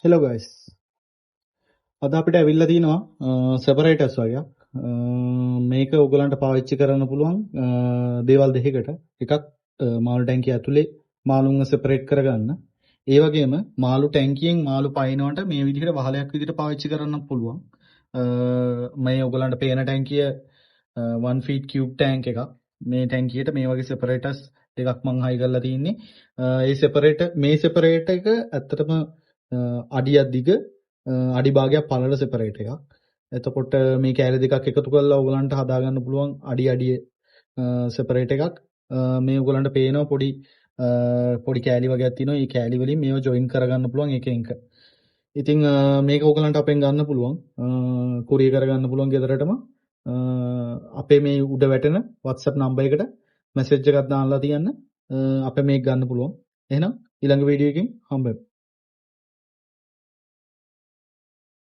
Hello guys. අද අපිට ඇවිල්ලා තිනවා සෙපරේටර්ස් වගේ. මේක ඔයගලන්ට පාවිච්චි කරන්න පුළුවන් දේවල් දෙකකට. එකක් මාළු ටැංකිය ඇතුලේ මාළුන්ව සෙපරේට් කරගන්න. ඒ වගේම මාළු ටැංකියෙන් මාළු පයින්නවට මේ විදිහට වහලයක් විදිහට පාවිච්චි කරන්න පුළුවන්. මේ ඔයගලන්ට පේන ටැංකිය 1 feet cube tank එකක්. මේ ටැංකියට මේ වගේ සෙපරේටර්ස් දෙකක් මං හයි කරලා තින්නේ. මේ සෙපරේටර් එක ඇත්තටම අඩියක් දිග අඩි භාගයක් පළල සෙපරේට් එකක්. එතකොට මේ කෑලි දෙකක් එකතු කරලා ඔයගලන්ට හදාගන්න පුළුවන් අඩිය සෙපරේට් එකක්. මේ ඔයගලන්ට පේනවා පොඩි කෑලි වගේක් තියෙනවා. මේ කෑලි වලින් මේව ජොයින් කරගන්න පුළුවන් එක එක. ඉතින් මේක ඔයගලන්ට අපෙන් ගන්න පුළුවන්. කුරියර් කරගන්න පුළුවන් ගෙදරටම. අපේ මේ උඩ වැටෙන WhatsApp නම්බර් එකට මැසේජ් එකක් දාන්නලා තියන්න. අපේ මේක ගන්න පුළුවන්. එහෙනම් ඊළඟ වීඩියෝ එකකින් හම්බෙමු.